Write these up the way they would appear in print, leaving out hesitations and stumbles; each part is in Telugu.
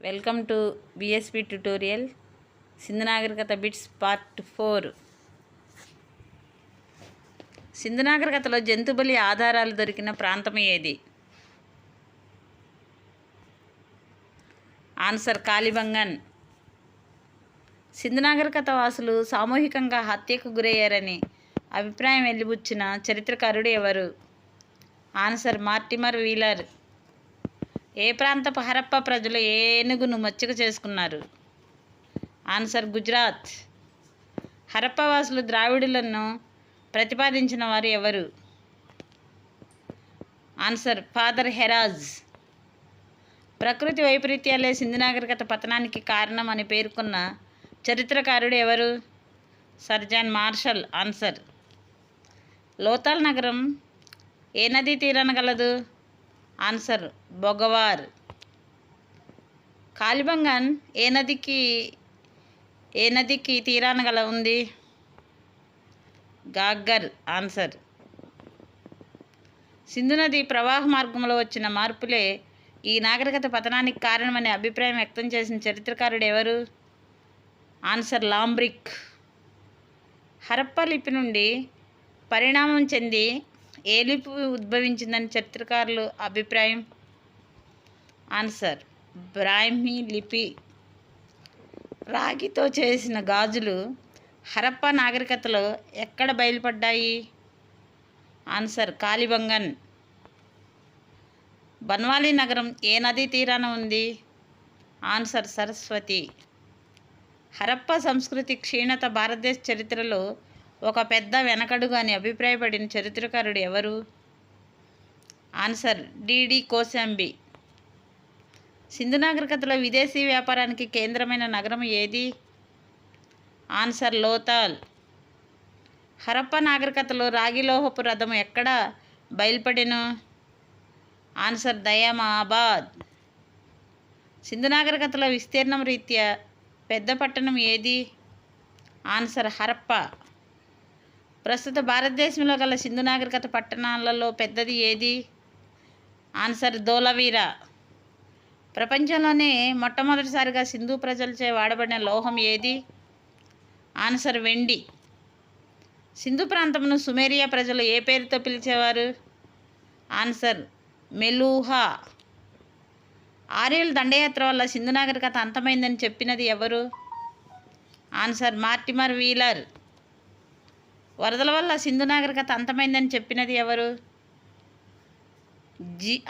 Welcome to BSP tutorial Sindhu నాగరికత బిట్స్ పార్ట్ 4. సింధు నాగరికతలో జంతు బలి ఆధారాలు దొరికిన ప్రాంతం ఏది? ఆన్సర్ కాలిబంగన్. సింధు నాగరికత వాసులు సామూహికంగా హత్యకు గురయ్యారని అభిప్రాయం వెలిబుచ్చిన చరిత్రకారుడు ఎవరు? Answer Mortimer wheeler. ఏ ప్రాంతపు హరప్ప ప్రజలు ఏనుగును మచ్చిక చేసుకున్నారు? ఆన్సర్ గుజరాత్. హరప్ప వాసులు ద్రావిడులను ప్రతిపాదించిన వారు ఎవరు? Answer father Heras. ప్రకృతి వైపరీత్యాలే సింధు నాగరికత పతనానికి కారణం అని పేర్కొన్న చరిత్రకారుడు ఎవరు? Sir John Marshall. Answer. Lothal నగరం ఏ నదీ తీరాన గలదు? ఆన్సర్ బొగవార్. కాలిబంగన్ ఏ నదికి తీరాన గల ఉంది? గాగ్గర్. ఆన్సర్. సింధు నది ప్రవాహ మార్గంలో వచ్చిన మార్పులే ఈ నాగరికత పతనానికి కారణమనే అభిప్రాయం వ్యక్తం చేసిన చరిత్రకారుడు ఎవరు? ఆన్సర్ లాంబ్రిక్. హరప్ప లిపి నుండి పరిణామం చెంది ఏ లిపి ఉద్భవించిందని చరిత్రకారుల అభిప్రాయం? ఆన్సర్ బ్రాహ్మీ లిపి. రాగితో చేసిన గాజులు హరప్ప నాగరికతలో ఎక్కడ బయలుపడ్డాయి? ఆన్సర్ కాలిబంగన్. బన్వాలి నగరం ఏ నదీ తీరాన ఉంది? ఆన్సర్ సరస్వతి. హరప్ప సంస్కృతి క్షీణత భారతదేశ చరిత్రలో ఒక పెద్ద వెనకడుగు అని అభిప్రాయపడిన చరిత్రకారుడు ఎవరు? Answer D D Kosambi. సింధు నాగరికతలో విదేశీ వ్యాపారానికి కేంద్రమైన నగరం ఏది? ఆన్సర్ లోతాల్. హరప్ప నాగరికతలో రాగిలోహపు రథము ఎక్కడ బయలుపడెను? ఆన్సర్ దయామాబాద్. సింధు నాగరికతలో విస్తీర్ణం రీత్యా పెద్ద పట్టణం ఏది? ఆన్సర్ హరప్ప. ప్రస్తుత భారతదేశంలో గల సింధు నాగరికత పట్టణాలలో పెద్దది ఏది? ఆన్సర్ ధోలవీరా. ప్రపంచంలోనే మొట్టమొదటిసారిగా సింధు ప్రజలచే వాడబడిన లోహం ఏది? ఆన్సర్ వెండి. సింధు ప్రాంతమును సుమేరియా ప్రజలు ఏ పేరుతో పిలిచేవారు? ఆన్సర్ మెలూహా. ఆర్యుల దండయాత్ర వల్ల సింధు నాగరికత అంతమైందని చెప్పినది ఎవరు? Answer Mortimer wheeler. వరదల వల్ల సింధు నాగరికత అంతమైందని చెప్పినది ఎవరు?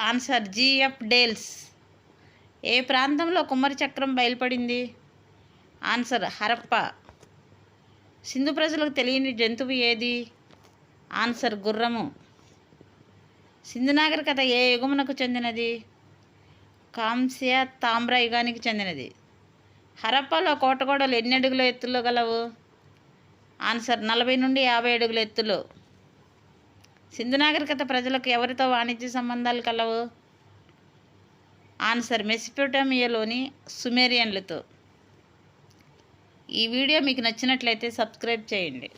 Answer GF Dale's. ఏ ప్రాంతంలో కుమ్మరి చక్రం బయలుపడింది? ఆన్సర్ హరప్ప. సింధు ప్రజలకు తెలియని జంతువు ఏది? ఆన్సర్ గుర్రము. సింధు నాగరికత ఏ యుగమునకు చెందినది? కాంస్య తామ్ర యుగానికి చెందినది. హరప్పలో కోటగోడలు ఎన్ని అడుగుల ఎత్తులో గలవు? ఆన్సర్ 40 నుండి 50 అడుగుల ఎత్తులో. సింధు నాగరికత ప్రజలకు ఎవరితో వాణిజ్య సంబంధాలు కలవు? ఆన్సర్ మెసొపొటేమియాలోని సుమేరియన్లతో. ఈ వీడియో మీకు నచ్చినట్లయితే సబ్స్క్రైబ్ చేయండి.